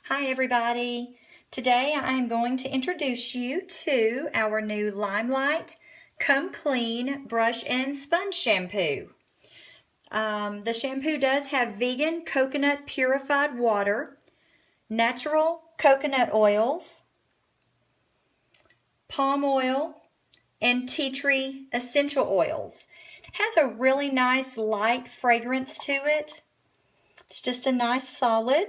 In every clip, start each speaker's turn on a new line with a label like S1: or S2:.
S1: Hi everybody. Today I am going to introduce you to our new LimeLight Come Clean Brush and Sponge Shampoo. The shampoo does have vegan coconut purified water, natural coconut oils, palm oil, and tea tree essential oils. It has a really nice light fragrance to it. It's just a nice solid.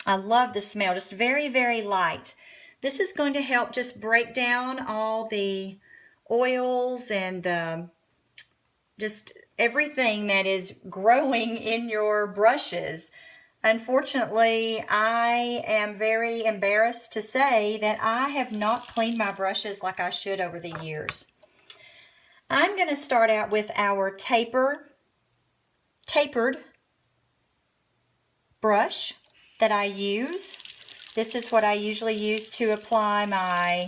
S1: I love the smell, just very, very light. This is going to help just break down all the oils and just everything that is growing in your brushes. Unfortunately, I am very embarrassed to say that I have not cleaned my brushes like I should over the years. I'm going to start out with our tapered brush that I use. This is what I usually use to apply my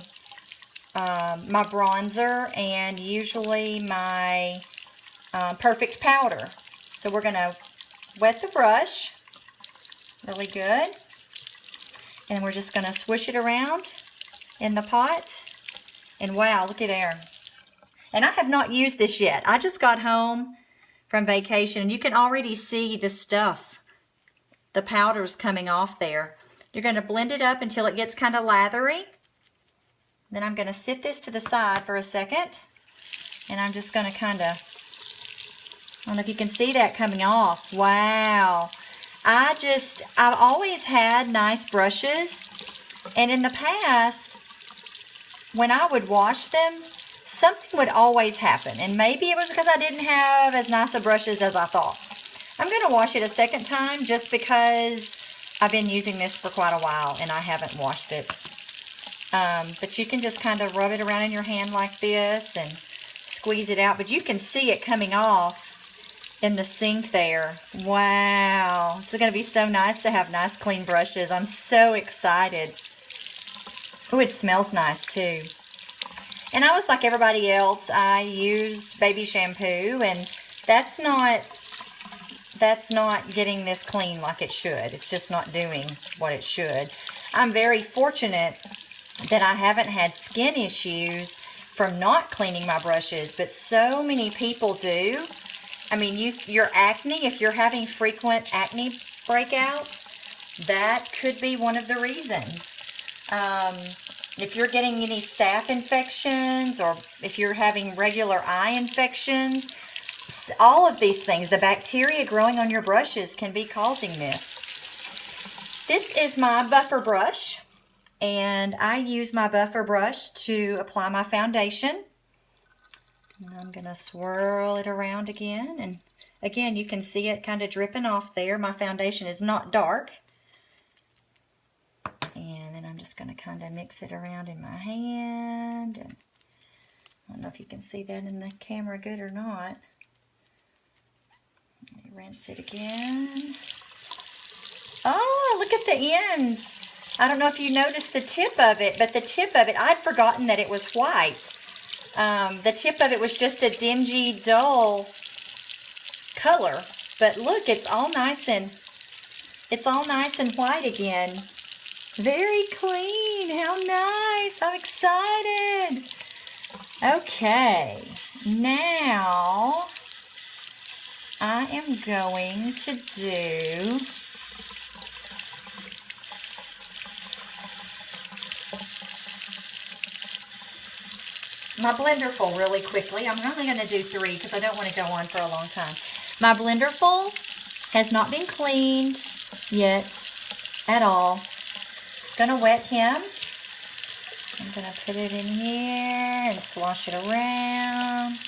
S1: my bronzer and usually my perfect powder. So we're going to wet the brush really good, and we're just going to swish it around in the pot. And wow, look at there. And I have not used this yet. I just got home from vacation, and you can already see the stuff, the powder's coming off there. You're going to blend it up until it gets kind of lathery. Then I'm going to sit this to the side for a second, and I'm just going to kind of, I don't know if you can see that coming off. Wow. I've always had nice brushes, and in the past, when I would wash them, something would always happen, and maybe it was because I didn't have as nice of brushes as I thought. I'm going to wash it a second time just because I've been using this for quite a while and I haven't washed it. But you can just kind of rub it around in your hand like this and squeeze it out. But you can see it coming off in the sink there. Wow. It's going to be so nice to have nice clean brushes. I'm so excited. Oh, it smells nice too. And I was like everybody else. I used baby shampoo, and that's not getting this clean like it should. It's just not doing what it should. I'm very fortunate that I haven't had skin issues from not cleaning my brushes, but so many people do. I mean, your acne, if you're having frequent acne breakouts, that could be one of the reasons. If you're getting any staph infections, or if you're having regular eye infections, all of these things, the bacteria growing on your brushes can be causing this. This is my buffer brush, and I use my buffer brush to apply my foundation. And I'm going to swirl it around again, and again you can see it kind of dripping off there. My foundation is not dark. And then I'm just going to kind of mix it around in my hand. And I don't know if you can see that in the camera good or not. Let me rinse it again. Oh, look at the ends. I don't know if you noticed the tip of it, but the tip of it, I'd forgotten that it was white. The tip of it was just a dingy, dull color. But look, it's all nice and white again. Very clean. How nice. I'm excited. Okay. Now I am going to do my blender full really quickly. I'm only going to do 3 because I don't want to go on for a long time. My blender full has not been cleaned yet at all. Gonna wet him. I'm gonna put it in here and slosh it around.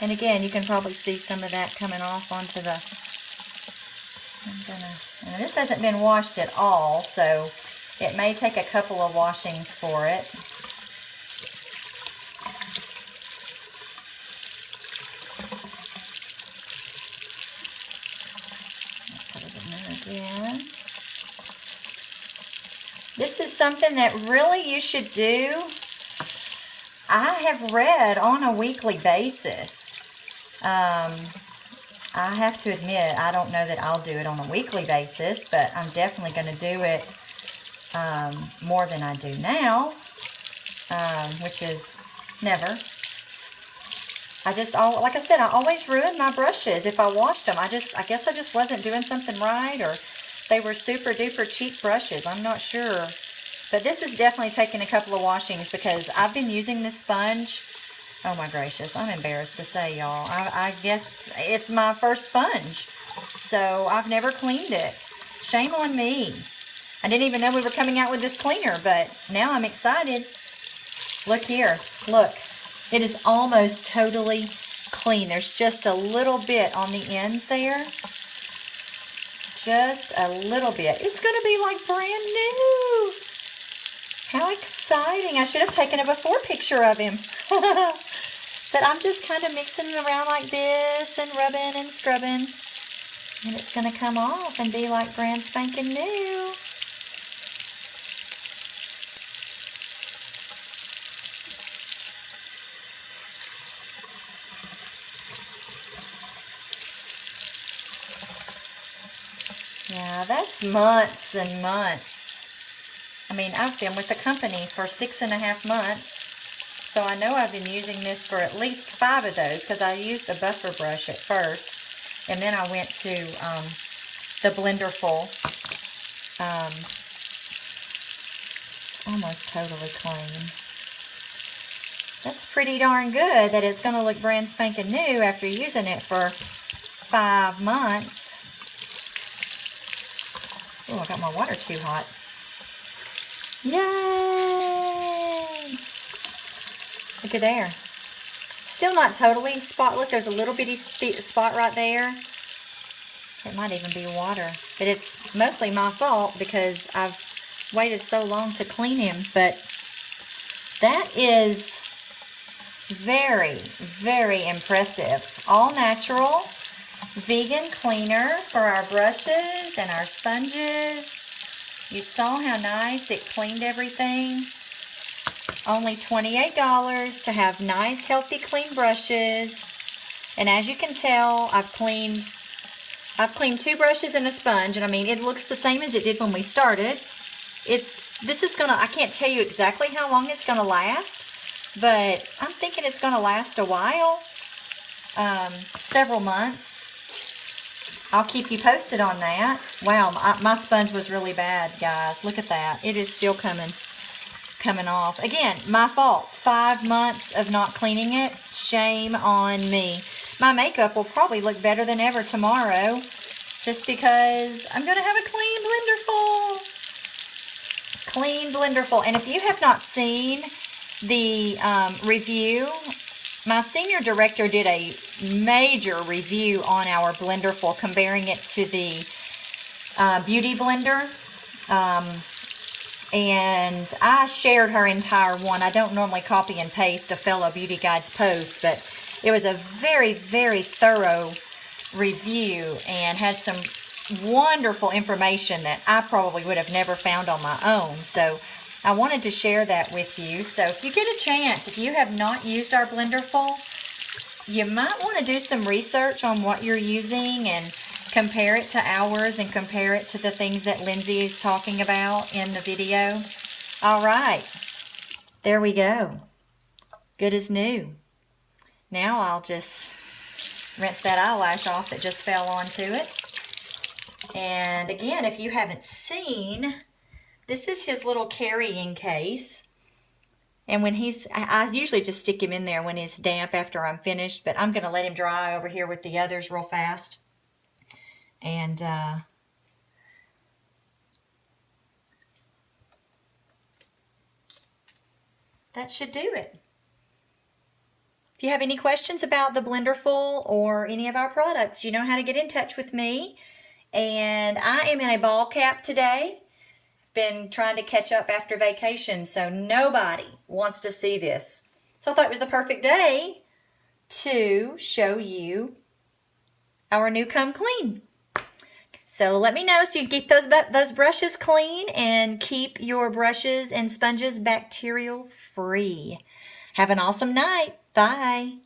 S1: And again, you can probably see some of that coming off onto the, and this hasn't been washed at all, so it may take a couple of washings for it. Put it in there again. This is something that really you should do. I have read on a weekly basis. I have to admit, I don't know that I'll do it on a weekly basis, but I'm definitely going to do it more than I do now, which is never. Like I said, I always ruin my brushes if I washed them. I guess I just wasn't doing something right, or they were super duper cheap brushes. I'm not sure. But this is definitely taking a couple of washings because I've been using this sponge. Oh my gracious, I'm embarrassed to say, y'all. I guess it's my first sponge. So I've never cleaned it. Shame on me. I didn't even know we were coming out with this cleaner, but now I'm excited. Look here. Look. It is almost totally clean. There's just a little bit on the ends there. Just a little bit. It's going to be like brand new. How exciting. I should have taken a before picture of him. But I'm just kind of mixing it around like this and rubbing and scrubbing. And it's going to come off and be like brand spanking new. Yeah, that's months and months. I mean, I've been with the company for 6.5 months, so I know I've been using this for at least 5 of those, because I used the buffer brush at first, and then I went to the Blenderful. Almost totally clean. That's pretty darn good that it's going to look brand spanking new after using it for 5 months. Oh, I got my water too hot. Yay! Look at there. Still not totally spotless. There's a little bitty spot right there. It might even be water. But it's mostly my fault because I've waited so long to clean him. But that is very, very impressive. All natural. Vegan cleaner for our brushes and our sponges. You saw how nice it cleaned everything. Only $28 to have nice, healthy, clean brushes. And as you can tell, I've cleaned 2 brushes and a sponge, and I mean, it looks the same as it did when we started. I can't tell you exactly how long it's gonna last, but I'm thinking it's gonna last a while, several months. I'll keep you posted on that. Wow, my sponge was really bad, guys. Look at that. It is still coming off. Again, my fault. 5 months of not cleaning it. Shame on me. My makeup will probably look better than ever tomorrow, just because I'm going to have a clean Blenderful. Clean Blenderful. And if you have not seen the review, my senior director did a major review on our Blenderful, comparing it to the Beauty Blender. And I shared her entire one. I don't normally copy and paste a fellow Beauty Guide's post, but it was a very, very thorough review and had some wonderful information that I probably would have never found on my own. So I wanted to share that with you. So if you get a chance, if you have not used our Blenderful, you might want to do some research on what you're using and compare it to ours and compare it to the things that Lindsay is talking about in the video. All right, there we go. Good as new. Now I'll just rinse that eyelash off that just fell onto it. And again, if you haven't seen, this is his little carrying case. And when I usually just stick him in there when he's damp after I'm finished, but I'm going to let him dry over here with the others real fast. And that should do it. If you have any questions about the Blenderful or any of our products, you know how to get in touch with me. And I am in a ball cap today. Been trying to catch up after vacation, so nobody wants to see this. So I thought it was the perfect day to show you our new Come Clean. So let me know so you can keep those brushes clean and keep your brushes and sponges bacterial free. Have an awesome night. Bye.